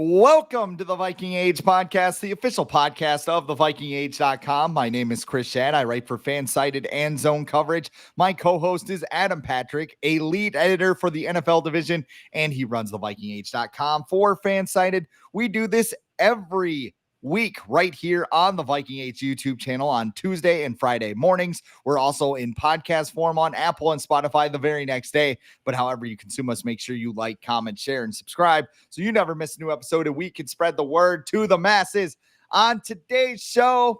Welcome to the Viking Age podcast, the official podcast of the VikingAge.com. My name is Chris Schad. I write for FanSided and Zone Coverage. My co-host is Adam Patrick, a lead editor for the NFL division, and he runs the VikingAge.com for FanSided. We do this every week right here on the Viking Age YouTube channel on Tuesday and Friday mornings. We're also in podcast form on Apple and Spotify the very next day. But however you consume us, make sure you like, comment, share, and subscribe so you never miss a new episode and we can spread the word to the masses. On today's show,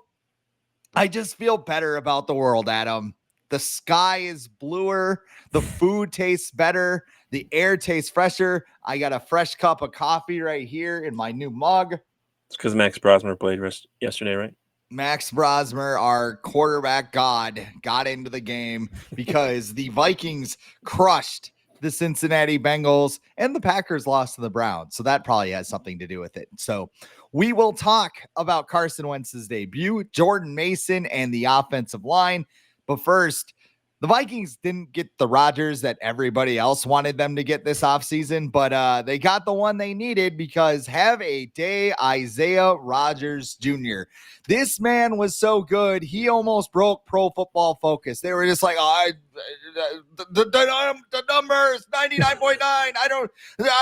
I just feel better about the world, Adam. The sky is bluer. The food tastes better. The air tastes fresher. I got a fresh cup of coffee right here in my new mug. It's because Max Brosmer played yesterday, right? Max Brosmer, our quarterback god, got into the game because the Vikings crushed the Cincinnati Bengals and the Packers lost to the Browns. So that probably has something to do with it. So we will talk about Carson Wentz's debut, Jordan Mason, and the offensive line. But first, the Vikings didn't get the Rodgers that everybody else wanted them to get this offseason, but they got the one they needed because have a day, Isaiah Rodgers Jr. This man was so good, he almost broke Pro Football Focus. They were just like, the numbers, 99.9. I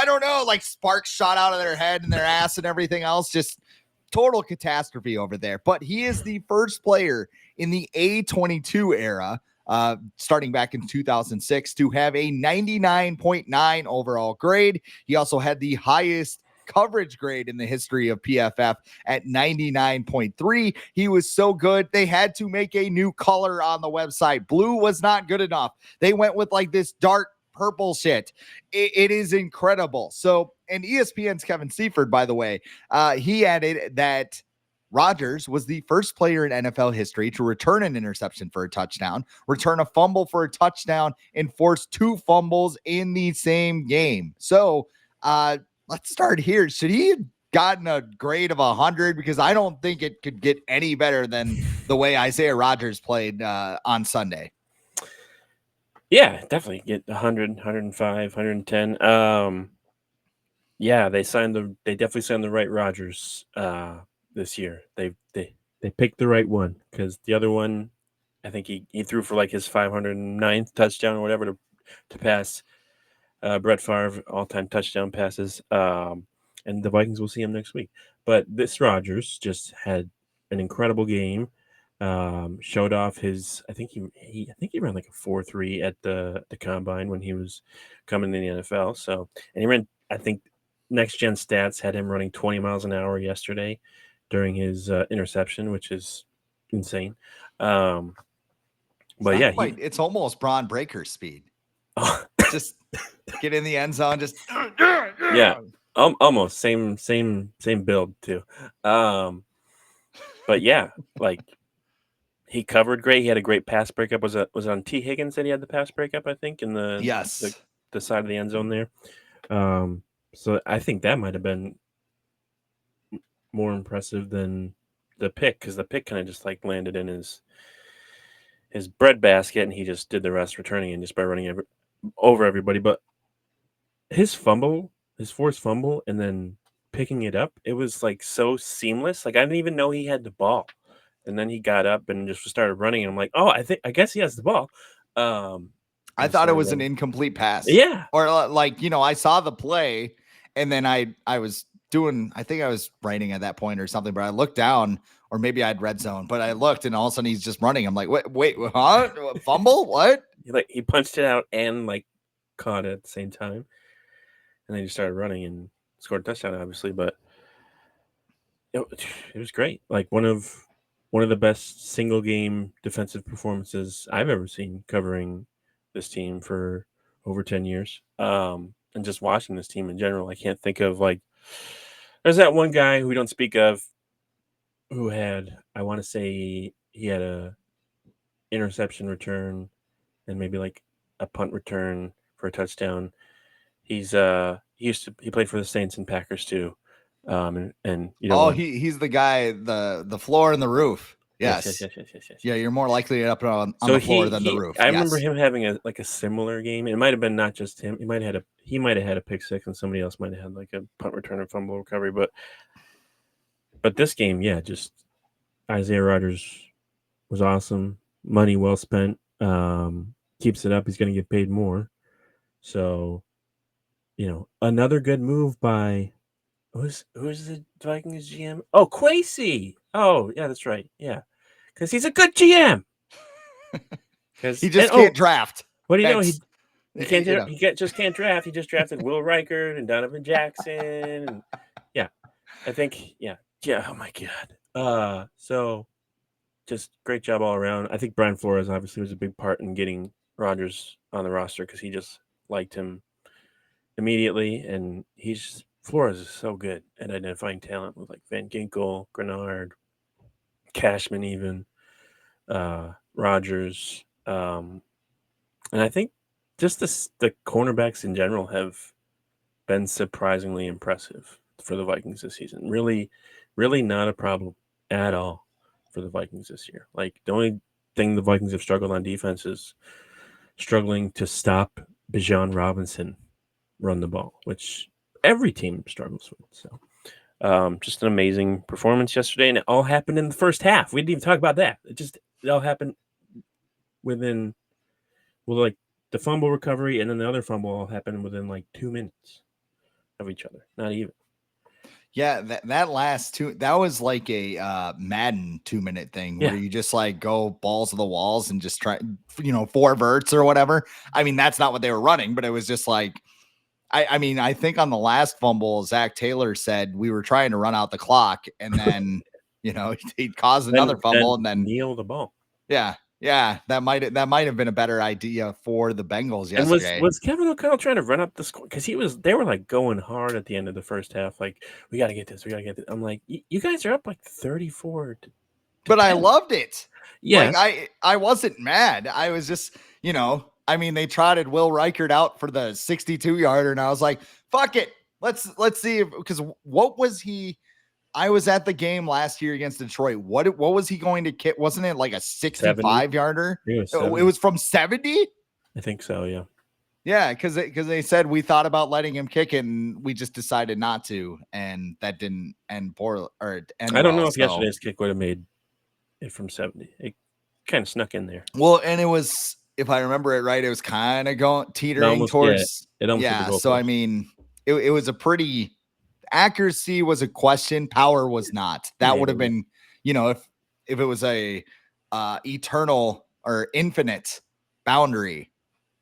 don't know. Like sparks shot out of their head and their ass and everything else. Just total catastrophe over there. But he is the first player in the A22 era, starting back in 2006, to have a 99.9 overall grade. He also had the highest coverage grade in the history of PFF at 99.3. He was so good, they had to make a new color on the website. Blue was not good enough. They went with like this dark purple shit. It is incredible. So, and ESPN's Kevin Seifert, by the way, he added that Rodgers was the first player in NFL history to return an interception for a touchdown, return a fumble for a touchdown, and force 2 fumbles in the same game. So let's start here. Should he have gotten a grade of 100? Because I don't think it could get any better than the way Isaiah Rodgers played on Sunday. Yeah, definitely get 100, 105, 110. Yeah, they definitely signed the right Rodgers this year. They picked the right one because the other one, I think he threw for like his 509th touchdown or whatever to pass Brett Favre all-time touchdown passes. And the Vikings will see him next week. But this Rodgers just had an incredible game. Showed off his. I think he ran like a 4.3 at the combine when he was coming in the NFL. So, and he ran. I think Next Gen Stats had him running 20 miles an hour yesterday during his interception, which is insane. But yeah, it's almost Braun Breaker speed. Just get in the end zone. Just yeah, almost same build too. But yeah, like. He covered great. He had a great pass breakup. Was it on T. Higgins that he had the pass breakup, I think, in the side of the end zone there. So I think that might have been more impressive than the pick, because the pick kind of just like landed in his bread basket, and he just did the rest, returning and just by running over everybody. But his forced fumble, and then picking it up, it was like so seamless. Like I didn't even know he had the ball. And then he got up and just started running. And I'm like, oh, I guess he has the ball. I thought it was an incomplete pass. Yeah. Or like, I saw the play and then I was doing, I think I was writing at that point or something, but I looked down, or maybe I had red zone, but I looked and all of a sudden he's just running. I'm like, wait, huh? Fumble? What? He punched it out and like caught it at the same time. And then he started running and scored a touchdown, obviously. But it was great. Like one of the best single game defensive performances I've ever seen covering this team for over 10 years. And just watching this team in general, I can't think of there's that one guy who we don't speak of who had, I want to say he had a interception return and maybe like a punt return for a touchdown. He played for the Saints and Packers too. He's the guy, the floor and the roof. Yes. Yes. Yeah, you're more likely to end up on So the floor than the roof. I remember Yes. him having a similar game. It might have been not just him. He might have had a pick six, and somebody else might have had like a punt return or fumble recovery. But this game, yeah, just Isaiah Rodgers was awesome. Money well spent. Keeps it up, he's going to get paid more. So, another good move by who's the Vikings GM? Oh, Kwesi. Oh, yeah, that's right. Yeah, because he's a good GM. He just can't draft. What do you know? That's, Just can't draft. He just drafted Will Reichert and Donovan Jackson. And yeah, I think Oh my god. So just great job all around. I think Brian Flores obviously was a big part in getting Rodgers on the roster because he just liked him immediately, and Flores is so good at identifying talent with like Van Ginkel, Grenard, Cashman, even Rodgers. And I think just the cornerbacks in general have been surprisingly impressive for the Vikings this season. Really, really not a problem at all for the Vikings this year. Like, the only thing the Vikings have struggled on defense is struggling to stop Bijan Robinson run the ball, which every team struggles with. So just an amazing performance yesterday, and it all happened in the first half. We didn't even talk about that. It all happened within like the fumble recovery, and then the other fumble all happened within like 2 minutes of each other. Not even. Yeah, that last two, that was like a Madden 2-minute thing where you just like go balls to the walls and just try, 4 verts or whatever. I mean, that's not what they were running, but it was just like, I mean, I think on the last fumble, Zach Taylor said we were trying to run out the clock, and then he caused another fumble and then kneel the ball. Yeah, that might have been a better idea for the Bengals yesterday. And was Kevin O'Connell trying to run up the score? Because they were like going hard at the end of the first half. Like, we got to get this. I'm like, you guys are up like 34. But 10. I loved it. Yeah, like I wasn't mad. I was just, I mean, they trotted Will Reichert out for the 62-yarder, and I was like, fuck it. Let's see because what was he? I was at the game last year against Detroit. What was he going to kick? Wasn't it like a 65-yarder? It was from 70? I think so, yeah. Yeah, because they said we thought about letting him kick it, and we just decided not to, and that didn't end poorly. I don't know if yesterday's kick would have made it from 70. It kind of snuck in there. Well, and it was, if I remember it right, it was kind of teetering towards. Yeah, so I mean, it was a pretty. Accuracy was a question. Power was not. That would have been, if it was a eternal or infinite boundary,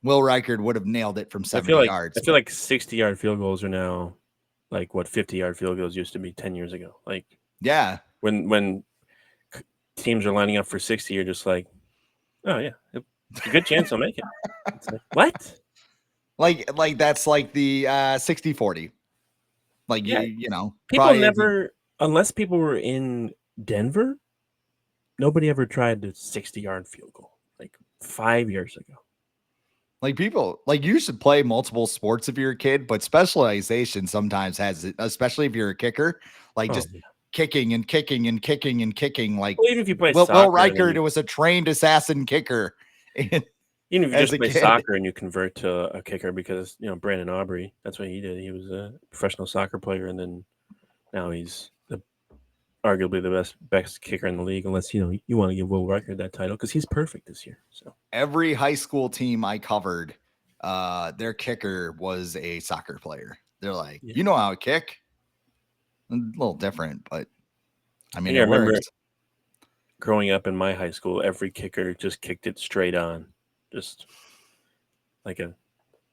Will Reichert would have nailed it from 70 yards. I feel like 60-yard field goals are now like what 50-yard field goals used to be 10 years ago. Like, yeah, when teams are lining up for 60, you're just like, oh yeah, it's a good chance I'll make it. It's like, what? Like that's like the 60-40. Like, people never, unless people were in Denver, nobody ever tried the 60-yard field goal like 5 years ago. Like, people, like, you should play multiple sports if you're a kid, but specialization sometimes has it, especially if you're a kicker, like kicking and kicking and kicking and kicking. Like, well, even if you play Will Reichert, it was a trained assassin kicker. Even if you just play soccer and you convert to a kicker, because Brandon Aubrey, that's what he did. He was a professional soccer player, and then now he's arguably the best kicker in the league. Unless you want to give Will Reichert that title because he's perfect this year. So every high school team I covered, their kicker was a soccer player. They're like, you know how to kick? A little different, but I mean, I remember growing up in my high school, every kicker just kicked it straight on. Just like a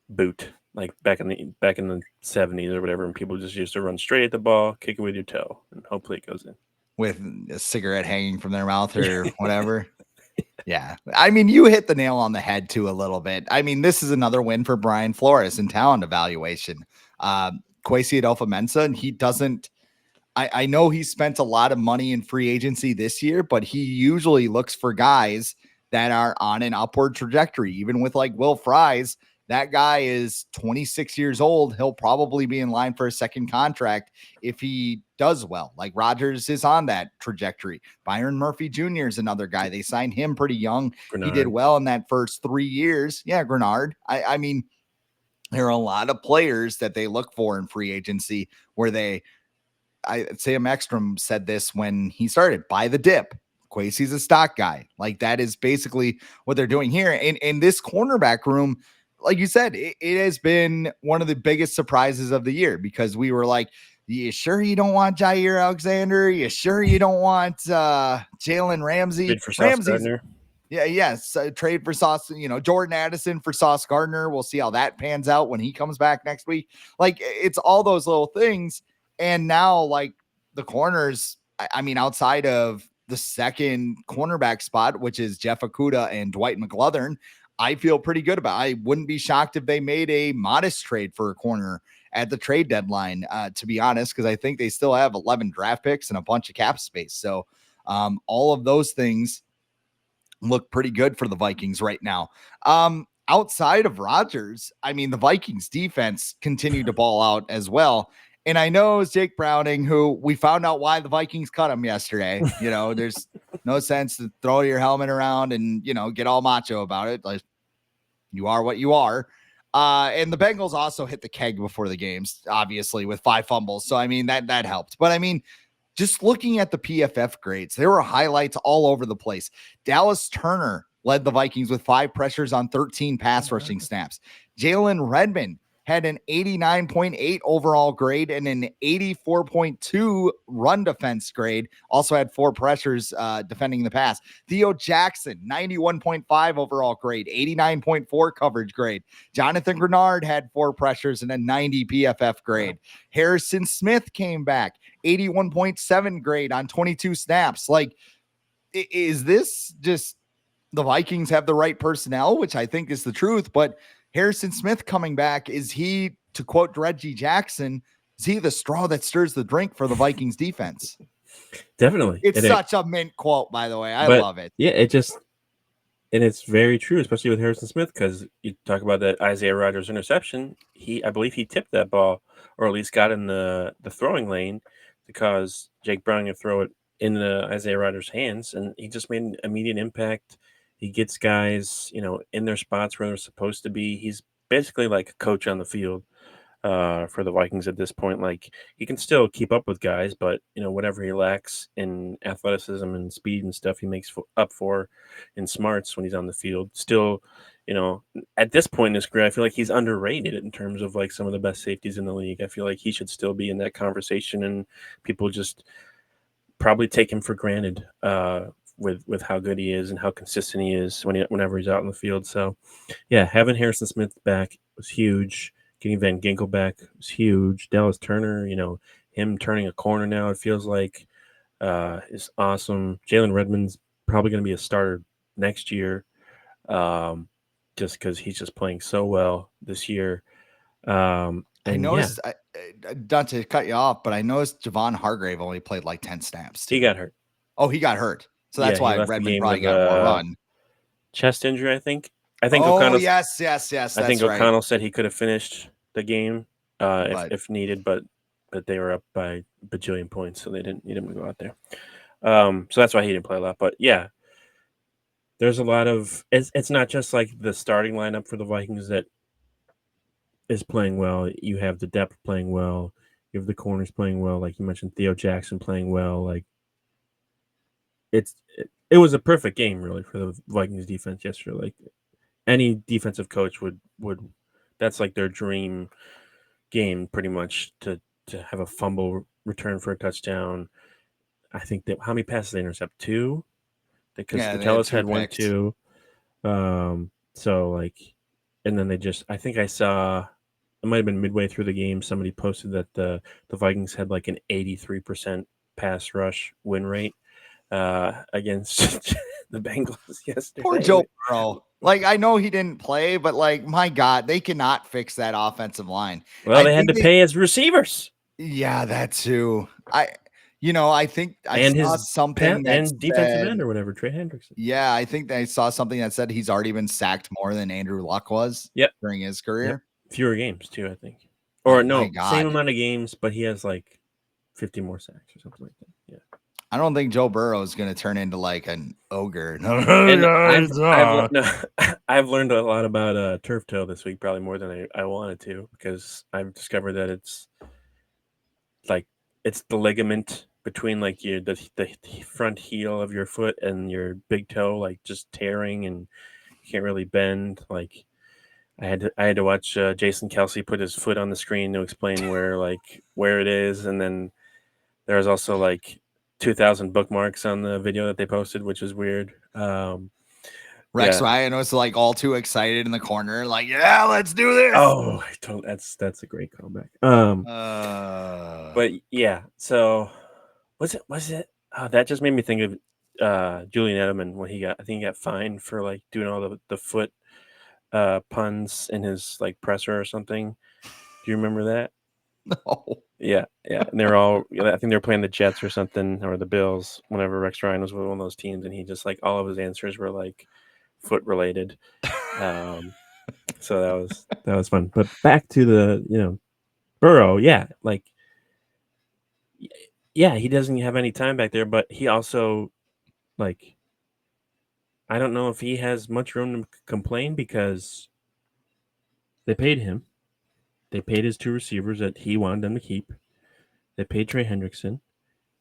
boot, like back in the 70s or whatever, and people just used to run straight at the ball, kick it with your toe, and hopefully it goes in. With a cigarette hanging from their mouth or whatever. Yeah. I mean, you hit the nail on the head too a little bit. I mean, this is another win for Brian Flores in talent evaluation. Kwesi Adolfo-Mensah, and he doesn't, I know he spent a lot of money in free agency this year, but he usually looks for guys that are on an upward trajectory, even with like Will Fries That guy is 26 years old. He'll probably be in line for a second contract if he does well. Like Rodgers is on that trajectory. Byron Murphy Jr. is another guy. They signed him pretty young. Grenard. He did well in that first 3 years. Yeah, Grenard. I mean, there are a lot of players that they look for in free agency where Sam Ekstrom said this when he started, buy the dip. Kwesi's a stock guy. Like that is basically what they're doing here. In this cornerback room, like you said, it has been one of the biggest surprises of the year because we were like, you sure you don't want Jair Alexander? You sure you don't want Jalen Ramsey? Trade for Sauce Gardner. Yeah, yes. Trade for Sauce, Jordan Addison for Sauce Gardner. We'll see how that pans out when he comes back next week. Like it's all those little things. And now, like the corners, I mean, outside of the second cornerback spot, which is Jeff Okudah and Dwight McGlothern, I feel pretty good about. I wouldn't be shocked if they made a modest trade for a corner at the trade deadline, to be honest, because I think they still have 11 draft picks and a bunch of cap space. So all of those things look pretty good for the Vikings right now. Outside of Rodgers, I mean, the Vikings defense continued to ball out as well. And I know it's Jake Browning, who we found out why the Vikings cut him yesterday. There's no sense to throw your helmet around and, get all macho about it. Like you are what you are. And the Bengals also hit the keg before the games, obviously, with 5 fumbles. So, I mean, that helped. But I mean, just looking at the PFF grades, there were highlights all over the place. Dallas Turner led the Vikings with 5 pressures on 13 pass rushing snaps. Jalen Redmond had an 89.8 overall grade and an 84.2 run defense grade. Also had 4 pressures defending the pass. Theo Jackson, 91.5 overall grade, 89.4 coverage grade. Jonathan Grenard had 4 pressures and a 90 PFF grade. Harrison Smith came back, 81.7 grade on 22 snaps. Like, is this just the Vikings have the right personnel, which I think is the truth, but Harrison Smith coming back, is he, to quote Reggie Jackson, is he the straw that stirs the drink for the Vikings defense? Definitely. It's such a mint quote, by the way. I love it. Yeah, and it's very true, especially with Harrison Smith, because you talk about that Isaiah Rodgers interception. I believe he tipped that ball, or at least got in the throwing lane to cause Jake Browning to throw it in Isaiah Rodgers' hands, and he just made an immediate impact. He gets guys, in their spots where they're supposed to be. He's basically like a coach on the field for the Vikings at this point. Like, he can still keep up with guys, but, whatever he lacks in athleticism and speed and stuff, he makes up for in smarts when he's on the field. Still, at this point in his career, I feel like he's underrated in terms of, like, some of the best safeties in the league. I feel like he should still be in that conversation, and people just probably take him for granted with how good he is and how consistent he is whenever he's out in the field. So, yeah, having Harrison Smith back was huge. Getting Van Ginkel back was huge. Dallas Turner, him turning a corner now, it feels like, is awesome. Jalen Redmond's probably going to be a starter next year, just because he's just playing so well this year. I noticed, not to cut you off, but I noticed Javon Hargrave only played like 10 snaps. He got hurt. Oh, he got hurt. So that's why Redmond probably got more run. Chest injury, I think. O'Connell. Yes. I think O'Connell said he could have finished the game if needed, but they were up by a bajillion points, so they didn't need him to go out there. So that's why he didn't play a lot. But yeah, there's a lot of. It's not just like the starting lineup for the Vikings that is playing well. You have the depth playing well. You have the corners playing well, like you mentioned, Theo Jackson playing well. Like, it was a perfect game, really, for the Vikings defense yesterday. Like, any defensive coach would that's like their dream game, pretty much, to have a fumble return for a touchdown. I think that how many passes they intercept? 2, because Metellus had 1, 2. So, like, and then I think I saw, it might have been midway through the game, somebody posted that the Vikings had like an 83% pass rush win rate against the Bengals yesterday. Poor Joe Burrow. Like, I know he didn't play, but, like, my God, they cannot fix that offensive line. Well, they had to pay his receivers. Yeah, that too. I think I saw something that and defensive said, end or whatever, Trey Hendrickson. yeah, I think I saw something that said he's already been sacked more than Andrew Luck was during his career. Fewer games too, I think. Oh Or my no, same God. amount of games, but he has like 50 more sacks or something like that. Yeah. I don't think Joe Burrow is going to turn into like an ogre. And I've learned a lot about turf toe this week, probably more than I wanted to, because I've discovered that it's the ligament between like the front heel of your foot and your big toe, like just tearing, and you can't really bend. Like I had to watch Jason Kelsey put his foot on the screen to explain where it is, and then there was also like 2,000 bookmarks on the video that they posted, which is weird. Rex Ryan was like all too excited in the corner, like, yeah, let's do this. Oh, that's a great comeback. But yeah, so was it? Oh, that just made me think of Julian Edelman when I think he got fined for like doing all the foot puns in his like presser or something. Do you remember that? No. Yeah. And they're all, I think they were playing the Jets or something, or the Bills, whenever Rex Ryan was with one of those teams, and he just like all of his answers were like foot related. So that was fun. But back to the Burrow, yeah, he doesn't have any time back there, but he also like I don't know if he has much room to complain because they paid him. They paid his two receivers that he wanted them to keep. They paid Trey Hendrickson.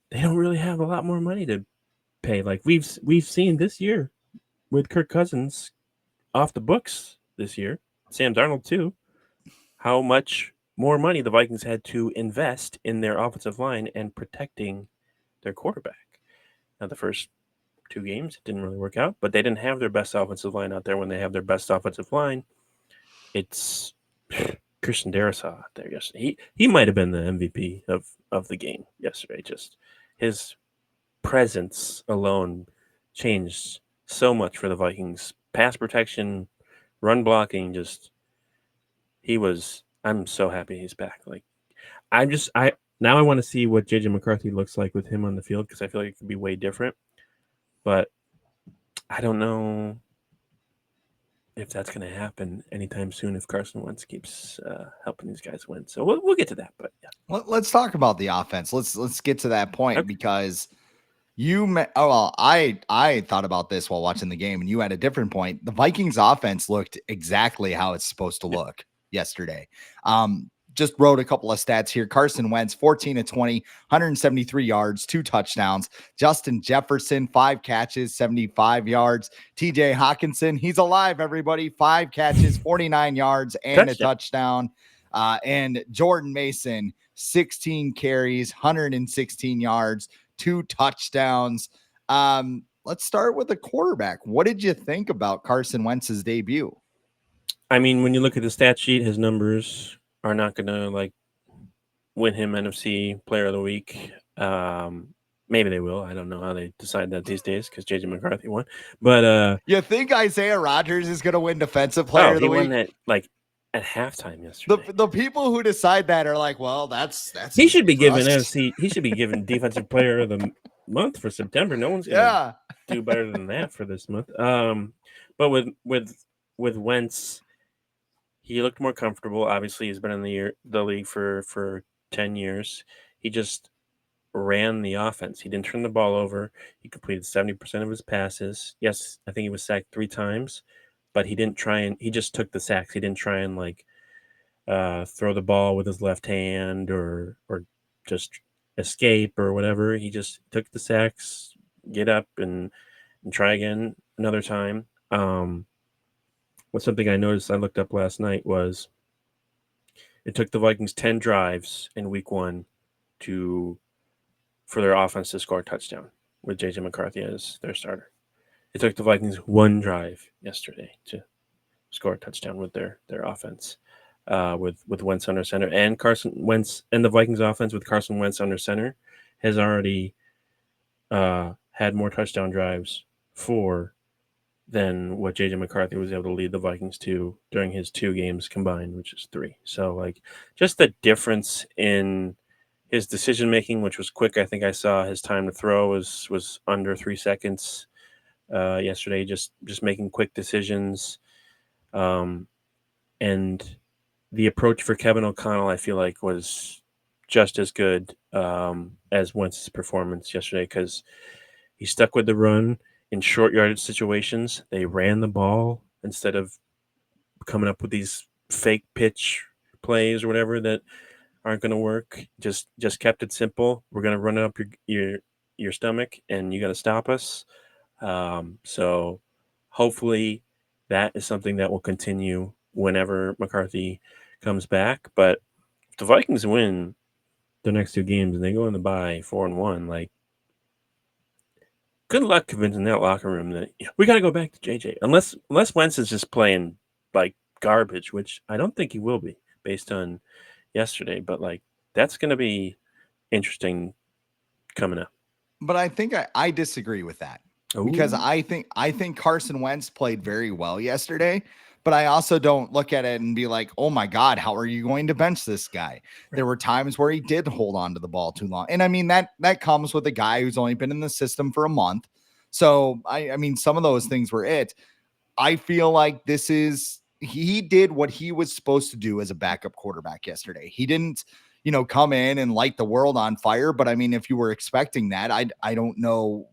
They don't really have a lot more money to pay. Like we've seen this year with Kirk Cousins off the books this year, Sam Darnold too, how much more money the Vikings had to invest in their offensive line and protecting their quarterback. Now the first 2 games it didn't really work out, but they didn't have their best offensive line out there. When they have their best offensive line, it's Christian Darasaw out there yesterday. He might have been the MVP of the game yesterday. Just his presence alone changed so much for the Vikings. Pass protection, run blocking, I'm so happy he's back. Like I want to see what JJ McCarthy looks like with him on the field, because I feel like it could be way different. But I don't know if that's going to happen anytime soon if Carson Wentz keeps helping these guys win. So we'll get to that. But yeah, let's talk about the offense. Let's get to that point, because I thought about this while watching the game, and you had a different point. The Vikings offense looked exactly how it's supposed to look yesterday. Just wrote a couple of stats here. Carson Wentz, 14 of 20, 173 yards, 2 touchdowns. Justin Jefferson, 5 catches, 75 yards. TJ Hawkinson, he's alive, everybody. 5 catches, 49 yards, and a touchdown. And Jordan Mason, 16 carries, 116 yards, 2 touchdowns. Let's start with the quarterback. What did you think about Carson Wentz's debut? I mean, when you look at the stat sheet, his numbers are not going to win him NFC Player of the Week. Maybe they will. I don't know how they decide that these days, because JJ McCarthy won. But you think Isaiah Rodgers is going to win Defensive Player of the Week? He won that at halftime yesterday. The people who decide that are like, well, that's he should be given NFC. He should be given Defensive Player of the Month for September. No one's gonna do better than that for this month. But with Wentz, he looked more comfortable. Obviously, he's been in the league for 10 years. He just ran the offense. He didn't turn the ball over. He completed 70% of his passes. Yes, I think he was sacked 3 times, but he didn't try and he just took the sacks. He didn't try and throw the ball with his left hand or just escape or whatever. He just took the sacks, get up and try again another time. What's something I noticed I looked up last night was it took the Vikings 10 drives in week 1 for their offense to score a touchdown with JJ McCarthy as their starter. It took the Vikings 1 drive yesterday to score a touchdown with their offense. With Wentz under center, and Carson Wentz, and the Vikings offense with Carson Wentz under center has already had more touchdown drives than what JJ McCarthy was able to lead the Vikings to during his 2 games combined, which is 3. So just the difference in his decision making, which was quick. I think I saw his time to throw was under 3 seconds yesterday. Just making quick decisions, and the approach for Kevin O'Connell, I feel like, was just as good as Wentz's performance yesterday because he stuck with the run in short yardage situations. They ran the ball instead of coming up with these fake pitch plays or whatever that aren't going to work. Just kept it simple. We're going to run it up your stomach, and you got to stop us. So hopefully that is something that will continue whenever McCarthy comes back. But if the Vikings win the next 2 games and they go in the bye 4-1, like, good luck convincing that locker room that we got to go back to JJ. Unless Wentz is just playing like garbage, which I don't think he will be based on yesterday. But like, that's going to be interesting coming up. But I think I disagree with that because Ooh. I think Carson Wentz played very well yesterday. But I also don't look at it and be like, oh my God, how are you going to bench this guy? There were times where he did hold on to the ball too long. And I mean, that comes with a guy who's only been in the system for a month. So I mean, some of those things were it. I feel like he did what he was supposed to do as a backup quarterback yesterday. He didn't, come in and light the world on fire. But I mean, if you were expecting that, I don't know.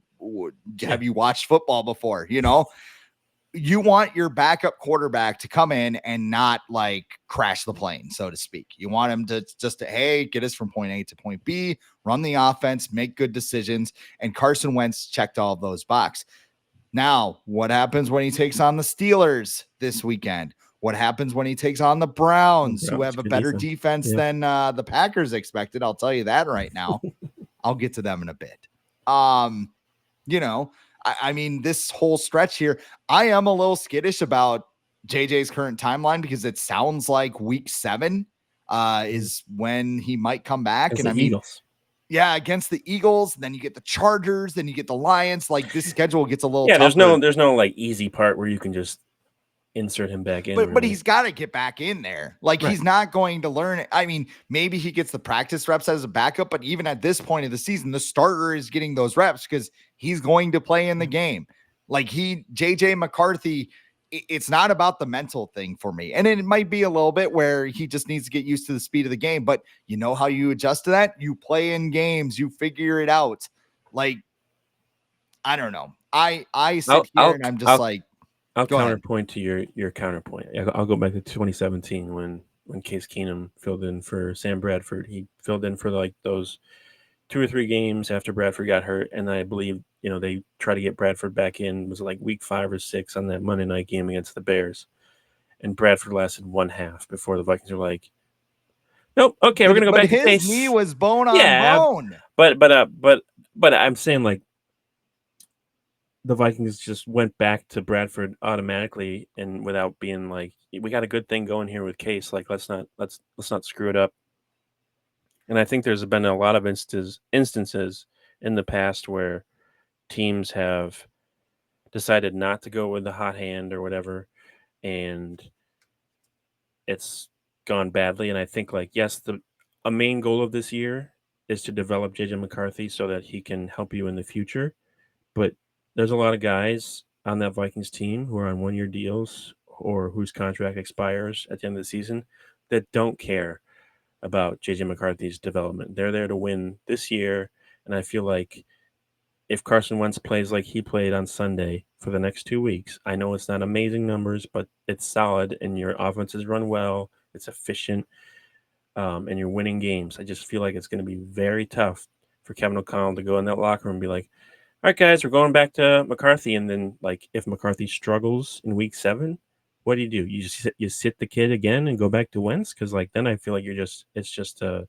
Have you watched football before? You want your backup quarterback to come in and not like crash the plane, so to speak. You want him to just, hey, get us from point A to point B, run the offense, make good decisions. And Carson Wentz checked all of those boxes. Now, what happens when he takes on the Steelers this weekend? What happens when he takes on the Browns, who have a better defense than the Packers expected? I'll tell you that right now. I'll get to them in a bit. I mean, this whole stretch here, I am a little skittish about JJ's current timeline because it sounds like week 7 is when he might come back. And I mean, Eagles. Yeah, against the Eagles, then you get the Chargers, then you get the Lions. Like, this schedule gets a little tougher. There's no like easy part where you can just insert him back in. But really. But he's got to get back in there. Like, right. He's not going to learn it. I mean, maybe he gets the practice reps as a backup, but even at this point of the season, the starter is getting those reps because he's going to play in the game. Like, JJ McCarthy, it's not about the mental thing for me. And it might be a little bit where he just needs to get used to the speed of the game. But you know how you adjust to that? You play in games, you figure it out. Like, I don't know. I sit here and I'm just I'll counterpoint to your counterpoint. I'll go back to 2017 when Case Keenum filled in for Sam Bradford. He filled in for like those 2 or 3 games after Bradford got hurt, and I believe they tried to get Bradford back in. Was it like week 5 or 6 on that Monday night game against the Bears, and Bradford lasted 1 half before the Vikings were like, nope, okay, we're gonna go back to Case. His knee was bone on bone. But I'm saying, like, the Vikings just went back to Bradford automatically and without being like, we got a good thing going here with Case. Like, let's not screw it up. And I think there's been a lot of instances in the past where teams have decided not to go with the hot hand or whatever, and it's gone badly. And I think, like, yes, a main goal of this year is to develop JJ McCarthy so that he can help you in the future. But there's a lot of guys on that Vikings team who are on 1-year deals or whose contract expires at the end of the season that don't care about JJ McCarthy's development. They're there to win this year. And I feel like if Carson Wentz plays like he played on Sunday for the next 2 weeks, I know it's not amazing numbers, but it's solid and your offense is run well, it's efficient, and you're winning games. I just feel like it's going to be very tough for Kevin O'Connell to go in that locker room and be like, all right, guys, we're going back to McCarthy. And then, like, if McCarthy struggles in week 7, what do? You sit the kid again and go back to Wentz? Because, like, then I feel like it's just a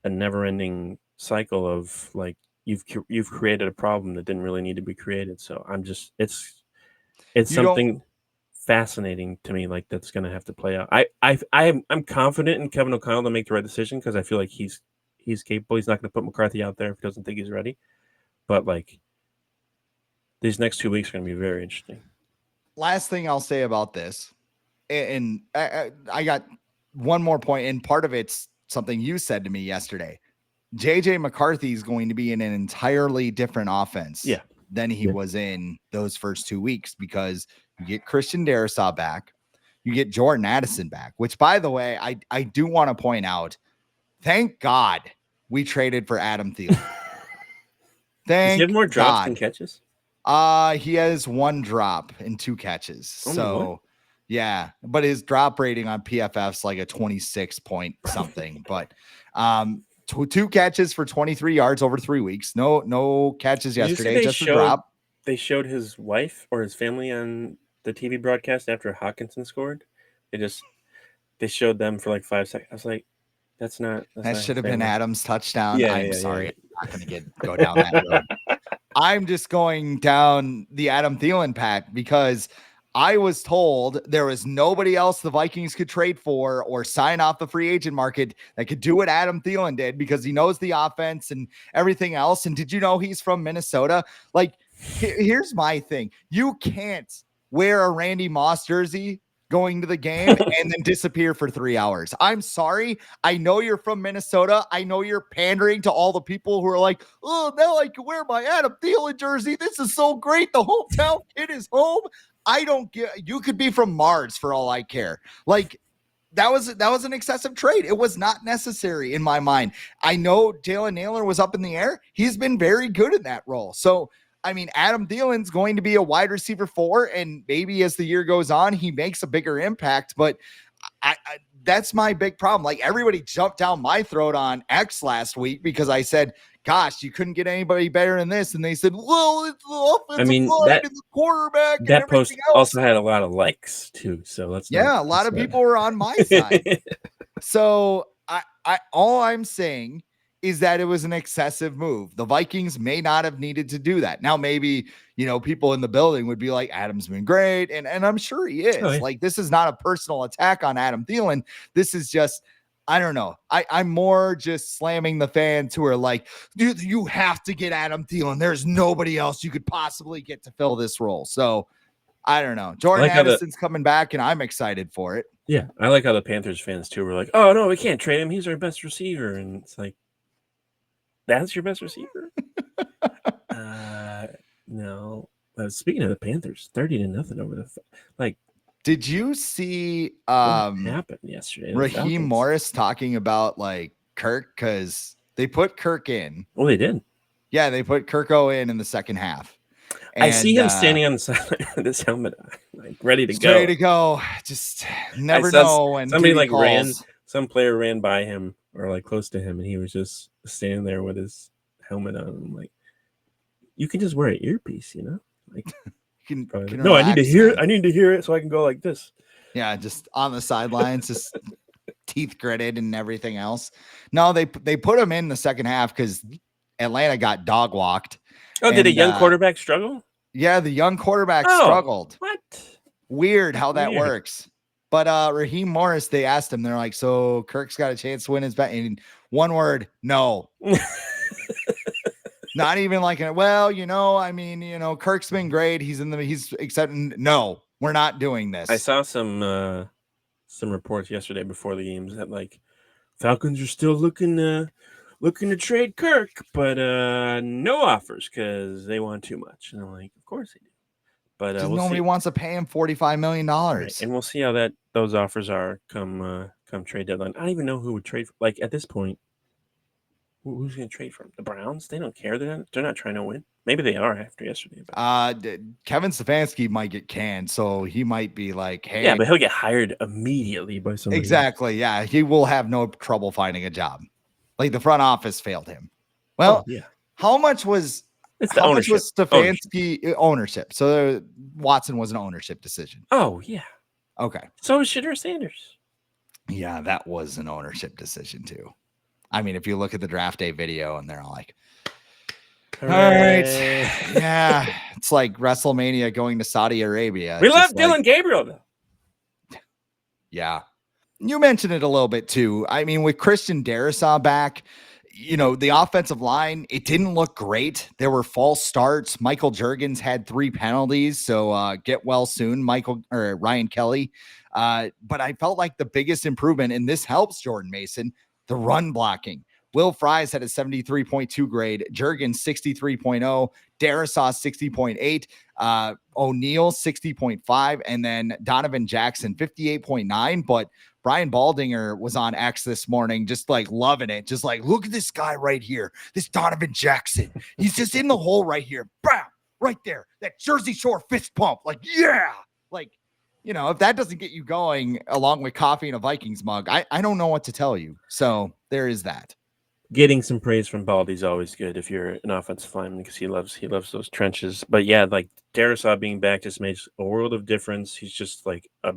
never-ending cycle of, like, you've created a problem that didn't really need to be created. So it's something fascinating to me, like, that's going to have to play out. I'm confident in Kevin O'Connell to make the right decision because I feel like he's capable. He's not going to put McCarthy out there if he doesn't think he's ready. But, like, these next 2 weeks are going to be very interesting. Last thing I'll say about this, and I got one more point, and part of it's something you said to me yesterday. JJ McCarthy is going to be in an entirely different offense than he was in those first 2 weeks, because you get Christian Darasaw back, you get Jordan Addison back, which, by the way, I do want to point out, thank God we traded for Adam Thielen. Does he have more drops than catches? He has 1 drop and 2 catches. Only so one? Yeah, but his drop rating on PFF's like a 26 point something. But 2 catches for 23 yards over 3 weeks. No catches yesterday, just a drop. They showed his wife or his family on the TV broadcast after Hawkinson scored. They showed them for like 5 seconds. I was like, that should have been Adam's touchdown. Yeah, I'm sorry. I'm not going to go down that road. I'm just going down the Adam Thielen path because I was told there was nobody else the Vikings could trade for or sign off the free agent market that could do what Adam Thielen did, because he knows the offense and everything else. And did you know he's from Minnesota? Like, here's my thing. You can't wear a Randy Moss jersey going to the game and then disappear for 3 hours. I'm sorry. I know you're from Minnesota. I know you're pandering to all the people who are like, oh, now I can wear my Adam Thielen jersey. This is so great. The hometown kid is home. I don't get, you could be from Mars for all I care. Like, that was an excessive trade. It was not necessary in my mind. I know Jalen Naylor was up in the air. He's been very good in that role. So, I mean, Adam Thielen's going to be a wide receiver 4, and maybe as the year goes on, he makes a bigger impact. But I that's my big problem. Like, everybody jumped down my throat on X last week because I said, gosh, you couldn't get anybody better than this. And they said, well, it's the offensive line and the quarterback. That post also had a lot of likes too. So a lot of people were on my side. So all I'm saying is that it was an excessive move. The Vikings may not have needed to do that. Now, maybe, people in the building would be like, Adam's been great. And I'm sure he is. Oh, yeah. Like, this is not a personal attack on Adam Thielen. This is just, I don't know. I'm more just slamming the fans who are like, you have to get Adam Thielen. There's nobody else you could possibly get to fill this role. So I don't know. Jordan Addison's coming back, and I'm excited for it. Yeah. I like how the Panthers fans too were like, oh no, we can't trade him. He's our best receiver. And it's like, that's your best receiver? No. Speaking of the Panthers, 30-0 over the Did you see what happened yesterday? Raheem Morris talking about like Kirk, because they put Kirk in? Well, they did. Yeah, they put Kirko in the second half. And, I see him standing on the side with his helmet, like ready to go. Ready to go. Just never know when somebody some player ran by him or like close to him, and he was just standing there with his helmet on. I'm like, you can just wear an earpiece, Like, no, I need to hear it. I need to hear it so I can go like this. Yeah, just on the sidelines, just teeth gritted and everything else. No, they put him in the second half because Atlanta got dog walked. Oh, did a young quarterback struggle? Yeah, the young quarterback struggled. What? Weird how that works. But Raheem Morris, they asked him, they're like, so Kirk's got a chance to win his bet. And one word, no. Not even like, Kirk's been great. He's accepting. No, we're not doing this. I saw some reports yesterday before the games that like Falcons are still looking to trade Kirk, but no offers because they want too much. And I'm like, of course they do. But nobody wants to pay him $45 million. Right. And we'll see how those offers are come trade deadline. I don't even know who would trade. Like at this point, who's going to trade for him? The Browns? They don't care. They're not trying to win. Maybe they are after yesterday. But. Kevin Stefanski might get canned, so he might be like, hey. Yeah, but he'll get hired immediately by somebody. Exactly. Else. Yeah, he will have no trouble finding a job. Like the front office failed him. Well, yeah. How much was Stefanski ownership? So Watson was an ownership decision. Oh, yeah. Okay. So was Shedeur Sanders. Yeah, that was an ownership decision too. I mean, if you look at the draft day video and they're all like, all right. Yeah. It's like WrestleMania going to Saudi Arabia. We love Dylan Gabriel, though. Yeah. You mentioned it a little bit, too. I mean, with Christian Darasaw back, the offensive line, it didn't look great. There were false starts. Michael Juergens had 3 penalties. So get well soon, Ryan Kelly. But I felt like the biggest improvement, and this helps Jordan Mason, the run blocking. Will Fries had a 73.2 grade, Juergens 63.0, Darasaw 60.8, O'Neal 60.5, and then Donovan Jackson 58.9. But Brian Baldinger was on X this morning, just like loving it. Just like, look at this guy right here. This Donovan Jackson. He's just in the hole right here. Bam, right there. That Jersey Shore fist pump. Like, yeah. Like, you know, if that doesn't get you going along with coffee and a Vikings mug, I don't know what to tell you. So there is that. Getting some praise from Baldy is always good if you're an offensive lineman because he loves those trenches. But yeah, like Darasaw being back just makes a world of difference. He's just like a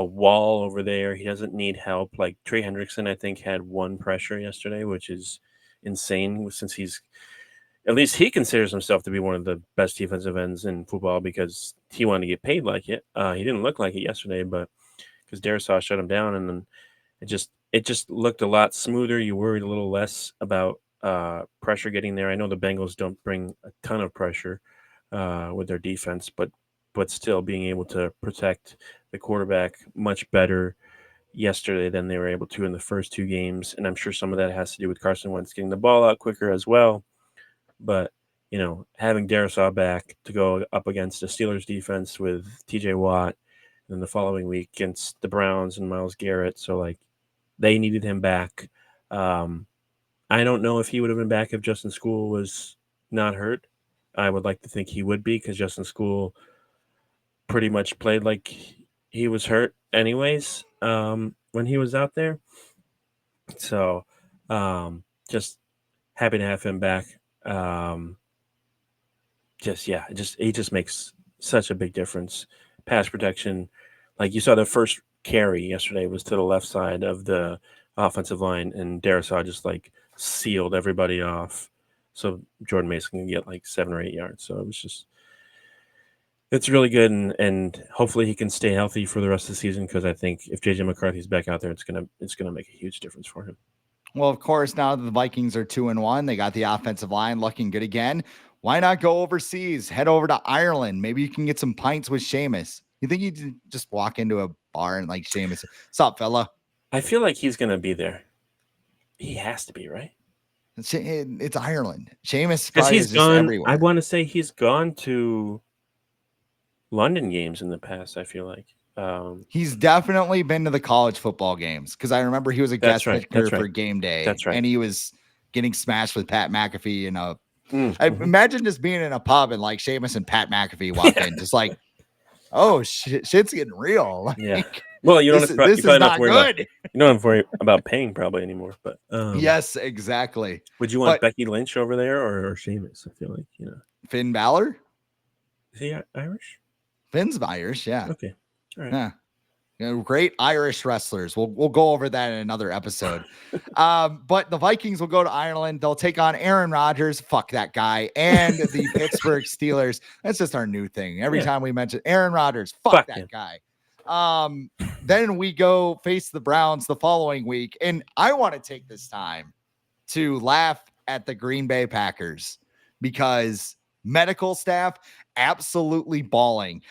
wall over there. He doesn't need help. Like Trey Hendrickson, I think, had one pressure yesterday, which is insane since he's at least he considers himself to be one of the best defensive ends in football because he wanted to get paid like it. He didn't look like it yesterday, but because Darasaw shut him down, and then it just looked a lot smoother. You worried a little less about pressure getting there. I know the Bengals don't bring a ton of pressure with their defense, but still being able to protect the quarterback much better yesterday than they were able to in the first two games. And I'm sure some of that has to do with Carson Wentz getting the ball out quicker as well. But, you know, having Darasaw back to go up against the Steelers defense with TJ Watt and then the following week against the Browns and Myles Garrett. So, like, they needed him back. I don't know if he would have been back if Justin School was not hurt. I would like to think he would be because Justin School pretty much played like he was hurt anyways when he was out there. So just happy to have him back. He just makes such a big difference. Pass protection, like you saw the first carry yesterday was to the left side of the offensive line, and Darasaw just like sealed everybody off. So Jordan Mason can get like 7 or 8 yards. So it's really good, and hopefully he can stay healthy for the rest of the season because I think if JJ McCarthy's back out there, it's gonna make a huge difference for him. Well, of course, now that the Vikings are 2-1, they got the offensive line looking good again. Why not go overseas? Head over to Ireland. Maybe you can get some pints with Seamus. You think you just walk into a bar and like Seamus, what's up, fella? I feel like he's gonna be there. He has to be, right? It's Ireland. Seamus because probably he's is just gone. everywhere. I want to say he's gone to London games in the past. I feel like He's definitely been to the college football games because I remember he was a guest pitcher for game day. That's right. And he was getting smashed with Pat McAfee in a. I imagine just being in a pub and like Seamus and Pat McAfee walk in, just like, oh shit's getting real. Like, yeah. Well, you don't. This is not good. You don't have to worry about paying probably anymore. But yes, exactly. Would you want Becky Lynch over there or Seamus? I feel like Finn Balor. Is he Irish? Finn's Irish. Yeah. Okay. All right. Yeah. Great Irish wrestlers. We'll go over that in another episode. But the Vikings will go to Ireland. They'll take on Aaron Rodgers. Fuck that guy. And the Pittsburgh Steelers. That's just our new thing. Every time we mention Aaron Rodgers, fuck that guy. Then we go face the Browns the following week. And I want to take this time to laugh at the Green Bay Packers because medical staff absolutely balling.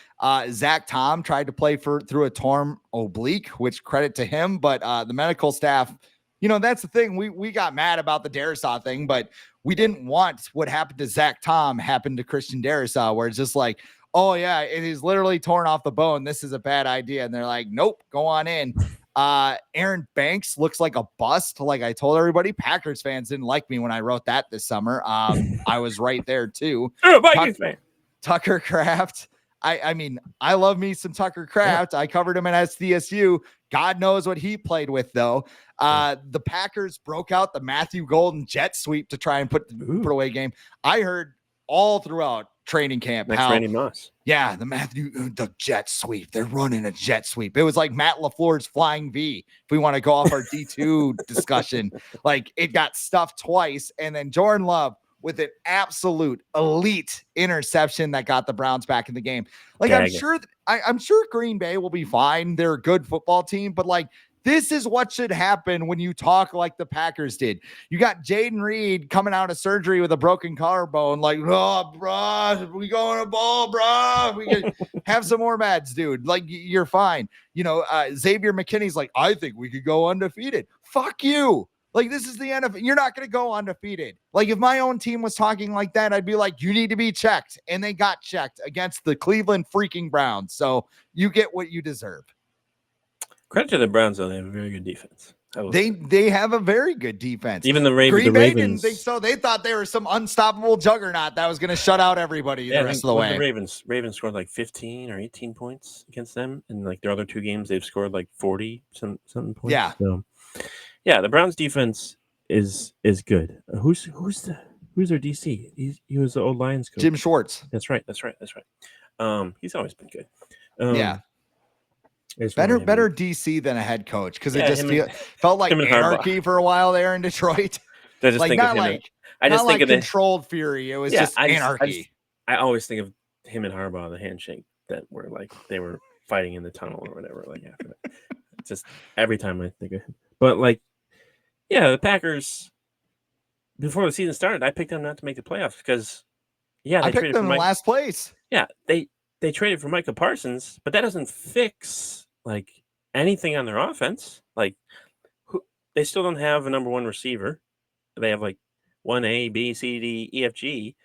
Zach Tom tried to play through a torn oblique, which credit to him, but the medical staff, that's the thing. We got mad about the Darasaw thing, but we didn't want what happened to Zach Tom happen to Christian Darasaw, where it's just like, oh yeah, it is literally torn off the bone. This is a bad idea. And they're like, nope, go on in. Aaron Banks looks like a bust. Like I told everybody, Packers fans didn't like me when I wrote that this summer. I was right there too. Vikings fan. Tucker Kraft. I mean, I love me some Tucker Kraft. I covered him at SDSU. God knows what he played with, though. The Packers broke out the Matthew Golden jet sweep to try and put away game. I heard all throughout training camp how Randy Moss. Yeah, the jet sweep. They're running a jet sweep. It was like Matt LaFleur's flying V. If we want to go off our D2 discussion, like it got stuffed twice, and then Jordan Love with an absolute elite interception that got the Browns back in the game. Like I'm sure Green Bay will be fine. They're a good football team, but like this is what should happen when you talk like the Packers did. You got Jaden Reed coming out of surgery with a broken collarbone. Like, oh, bro, we going to ball, bro. We can have some more meds, dude. Like, you're fine. Xavier McKinney's like, I think we could go undefeated. Fuck you. Like, this is the NFL. You're not going to go undefeated. Like, if my own team was talking like that, I'd be like, you need to be checked. And they got checked against the Cleveland freaking Browns. So you get what you deserve. Credit to the Browns, though. They have a very good defense. They have a very good defense. Even the Green Bay Ravens didn't think so. They thought they were some unstoppable juggernaut that was going to shut out everybody the rest of the way. The Ravens scored like 15 or 18 points against them, and like their other 2 games, they've scored like 40 something points. Yeah. So, yeah, the Browns defense is good. Who's their DC? He was the old Lions coach. Jim Schwartz. That's right. He's always been good. Yeah. Better DC than a head coach, because it just felt like anarchy for a while there in Detroit. Not controlled fury. It was just anarchy. I always think of him and Harbaugh, the handshake that were like they were fighting in the tunnel or whatever. Like after that, just every time I think of him. But like, yeah, the Packers before the season started, I picked them not to make the playoffs because I picked them in last place. Yeah, they traded for Micah Parsons, but that doesn't fix like anything on their offense. Like they still don't have a number 1 receiver. They have like 1A, B, C, D, E, F, G.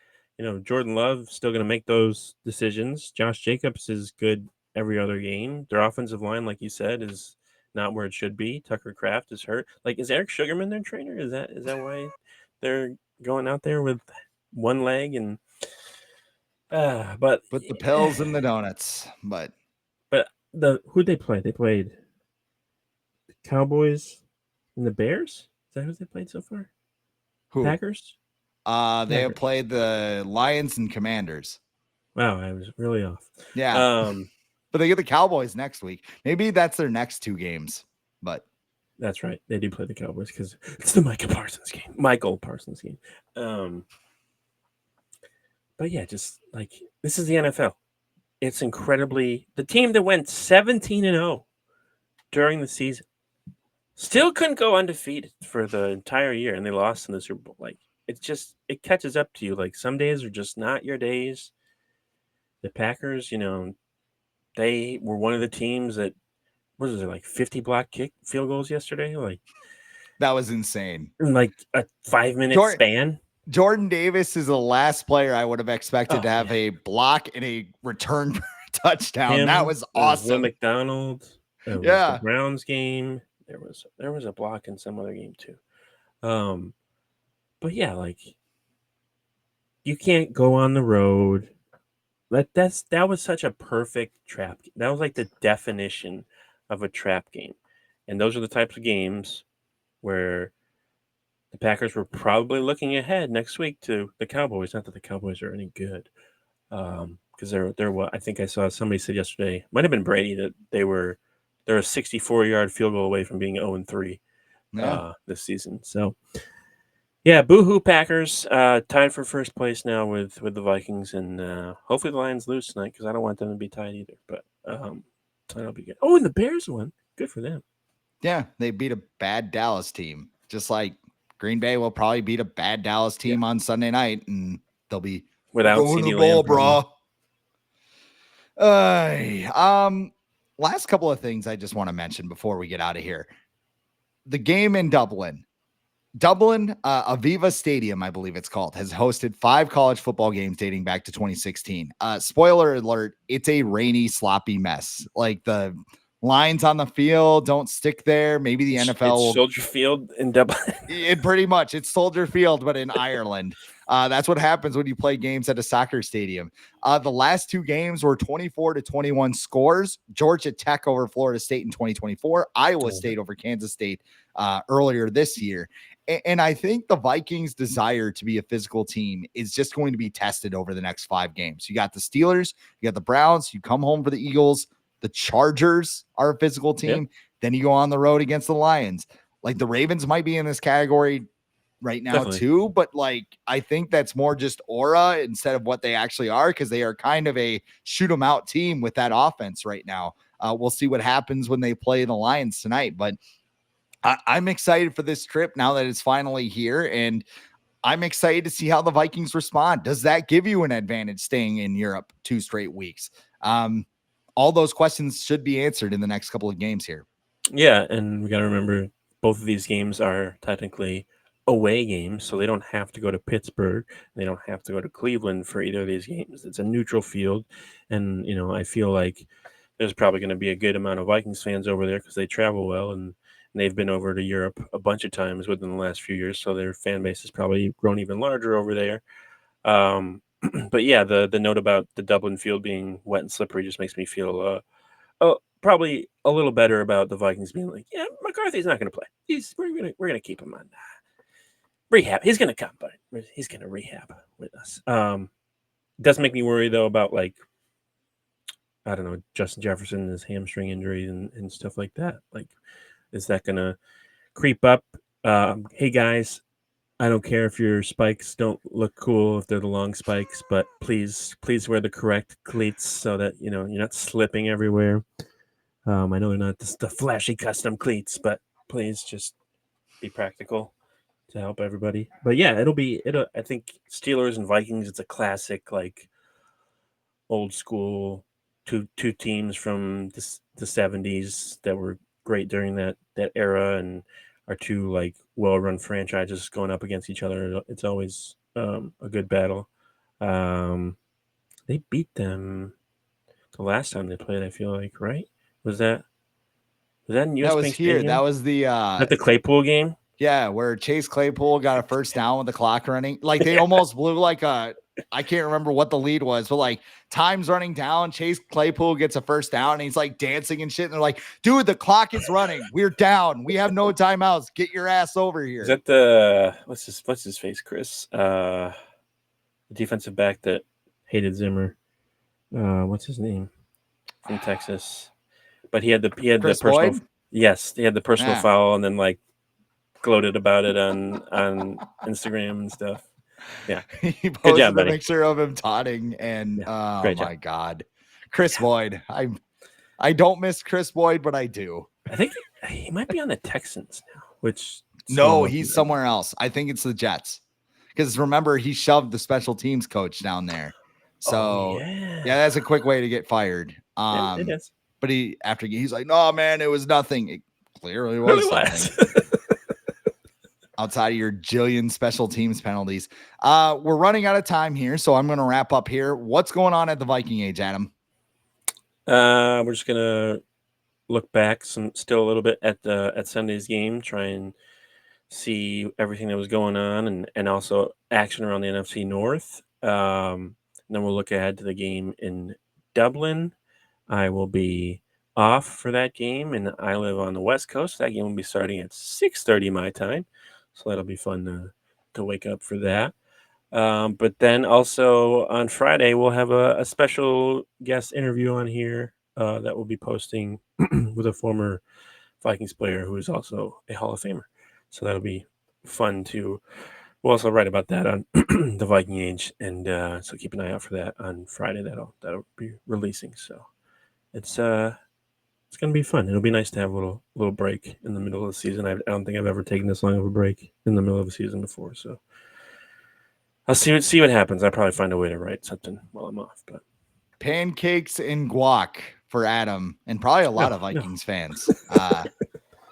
Jordan Love still going to make those decisions. Josh Jacobs is good every other game. Their offensive line, like you said, is not where it should be. Tucker Kraft is hurt. Like, is Eric Sugarman their trainer? Is that why they're going out there with one leg and but put the pills in the donuts. But who'd they play? They played the Cowboys and the Bears. Is that who they played so far? Who? Packers? They have played the Lions and Commanders. Wow, I was really off. Yeah. But they get the Cowboys next week. Maybe that's their next 2 games. But that's right. They do play the Cowboys because it's the Michael Parsons game. But yeah, just like this is the NFL. It's incredibly the team that went 17-0 during the season still couldn't go undefeated for the entire year, and they lost in the Super Bowl. Like it catches up to you. Like some days are just not your days. The Packers, they were one of the teams that what was it like 50 block field goals yesterday? Like that was insane. In like a 5-minute span. Jordan Davis is the last player I would have expected to have a block and a return for a touchdown. That was awesome. Will McDonald. The Browns game. There was a block in some other game too. But yeah, like you can't go on the road. That was such a perfect trap. That was like the definition of a trap game. And those are the types of games where the Packers were probably looking ahead next week to the Cowboys. Not that the Cowboys are any good, because they're what I think I saw somebody said yesterday. Might have been Brady that they're a 64-yard field goal away from being 0-3 this season. So yeah, boo-hoo Packers, tied for first place now with the Vikings, and hopefully the Lions lose tonight because I don't want them to be tied either. But that'll be good. Oh, and the Bears won. Good for them. Yeah, they beat a bad Dallas team, just like Green Bay will probably beat a bad Dallas team on Sunday night, and they'll be without the ball, bro. Last couple of things I just want to mention before we get out of here. The game in Dublin, Aviva Stadium, I believe it's called, has hosted 5 college football games dating back to 2016. Spoiler alert, it's a rainy, sloppy mess. Like the lines on the field don't stick there. Maybe the NFL it's Soldier Field in Dublin. It's Soldier Field, but in Ireland. That's what happens when you play games at a soccer stadium. The last 2 games were 24-21 scores. Georgia Tech over Florida State in 2024, Iowa State over Kansas State earlier this year. And I think the Vikings' desire to be a physical team is just going to be tested over the next 5 games. You got the Steelers, you got the Browns, you come home for the Eagles. The Chargers are a physical team. Yep. Then you go on the road against the Lions. Like the Ravens might be in this category right now too, but like I think that's more just aura instead of what they actually are, because they are kind of a shoot 'em out team with that offense right now. We'll see what happens when they play the Lions tonight, but I'm excited for this trip now that it's finally here, and I'm excited to see how the Vikings respond. Does that give you an advantage staying in Europe 2 straight weeks? All those questions should be answered in the next couple of games here. Yeah, and we got to remember both of these games are technically away games, so they don't have to go to Pittsburgh. They don't have to go to Cleveland for either of these games. It's a neutral field, and I feel like there's probably going to be a good amount of Vikings fans over there because they travel well, and they've been over to Europe a bunch of times within the last few years, so their fan base has probably grown even larger over there. But yeah, the note about the Dublin field being wet and slippery just makes me feel probably a little better about the Vikings being like, yeah, McCarthy's not going to play. We're gonna keep him on rehab. He's going to come, but he's going to rehab with us. Doesn't make me worry though about like, I don't know, Justin Jefferson and his hamstring injuries and stuff like that. Like, is that going to creep up? Hey guys, I don't care if your spikes don't look cool if they're the long spikes, but please wear the correct cleats so that you're not slipping everywhere. I know they're not the flashy custom cleats, but please just be practical to help everybody. But yeah, I think Steelers and Vikings, it's a classic, like old school two teams from the 70s that were great during that era, and are two like well-run franchises going up against each other. It's always a good battle. They beat them the last time they played, I feel like, right? Was that in US That was Bank here. Stadium? That was the Is that the Claypool game? yeah, where Chase Claypool got a first down with the clock running. Like they almost blew like I can't remember what the lead was, but like time's running down. Chase Claypool gets a first down and he's like dancing and shit. And they're like, dude, the clock is running. We're down. We have no timeouts. Get your ass over here. Is that the what's his face, Chris? The defensive back that hated Zimmer. What's his name? From Texas. But he had the Chris personal Boyd? Yes, he had the personal Yeah. foul and then like gloated about it on Instagram and stuff. Yeah. He Good posted job, a buddy. picture of him taunting and Yeah. oh Great my job. God. Chris Boyd. I don't miss Chris Boyd, but I do. I think he might be on the Texans now, which No, he's somewhere else. I think it's the Jets. Because remember, he shoved the special teams coach down there. So yeah, that's a quick way to get fired. Yeah, it is. But he's like, no, man, it was nothing. It clearly was something. Outside of your jillion special teams penalties. We're running out of time here, so I'm going to wrap up here. What's going on at the Viking age, Adam? We're just gonna look back still a little bit at Sunday's game, try and see everything that was going on and also action around the NFC North. Then we'll look ahead to the game in Dublin. I will be off for that game, and I live on the West Coast. That game will be starting at 6:30 my time, so that'll be fun to wake up for that. But then also on Friday, we'll have a special guest interview on here that we'll be posting with a former Vikings player who is also a Hall of Famer. So that'll be fun too. We'll also write about that on the Viking Age, and so keep an eye out for that on Friday. That'll be releasing. So it's gonna be fun. It'll be nice to have a little break in the middle of the season. I don't think I've ever taken this long of a break in the middle of a season before. So I'll see what happens. I'll probably find a way to write something while I'm off. But pancakes and guac for Adam and probably a lot of Vikings fans.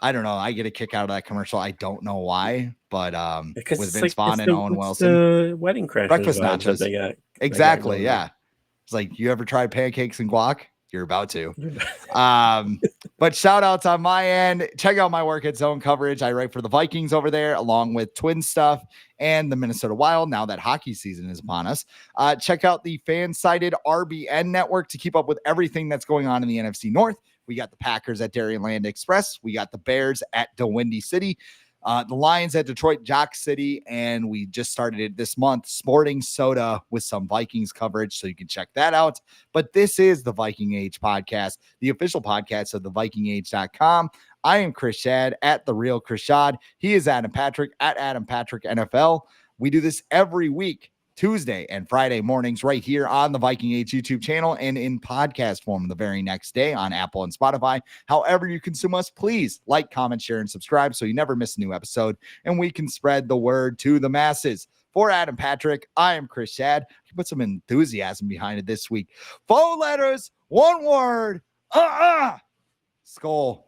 I don't know. I get a kick out of that commercial. I don't know why, but with Vince Vaughn and Owen Wilson, the Wedding Crashers breakfast vibes that nachos. they got. Exactly. Yeah. It's like, you ever tried pancakes and guac? You're about to. But shout outs on my end. Check out my work at Zone Coverage. I write for the Vikings over there, along with Twin Stuff and the Minnesota Wild, now that hockey season is upon us. Check out the FanSided RBN network to keep up with everything that's going on in the NFC North. We got the Packers at Dairyland Express. We got the Bears at DeWindy City. The Lions at Detroit Jock City, and we just started it this month, Sporting Soda, with some Vikings coverage, so you can check that out. But this is the Viking Age podcast, the official podcast of the VikingAge.com. I am Chris Schad at The Real Chris Schad. He is Adam Patrick at Adam Patrick NFL. We do this every week, Tuesday and Friday mornings, right here on the Viking Age YouTube channel and in podcast form the very next day on Apple and Spotify. However you consume us, please like, comment, share, and subscribe so you never miss a new episode and we can spread the word to the masses. For Adam Patrick, I am Chris Schad. I put some enthusiasm behind it this week. 4 letters, 1 word. Skull.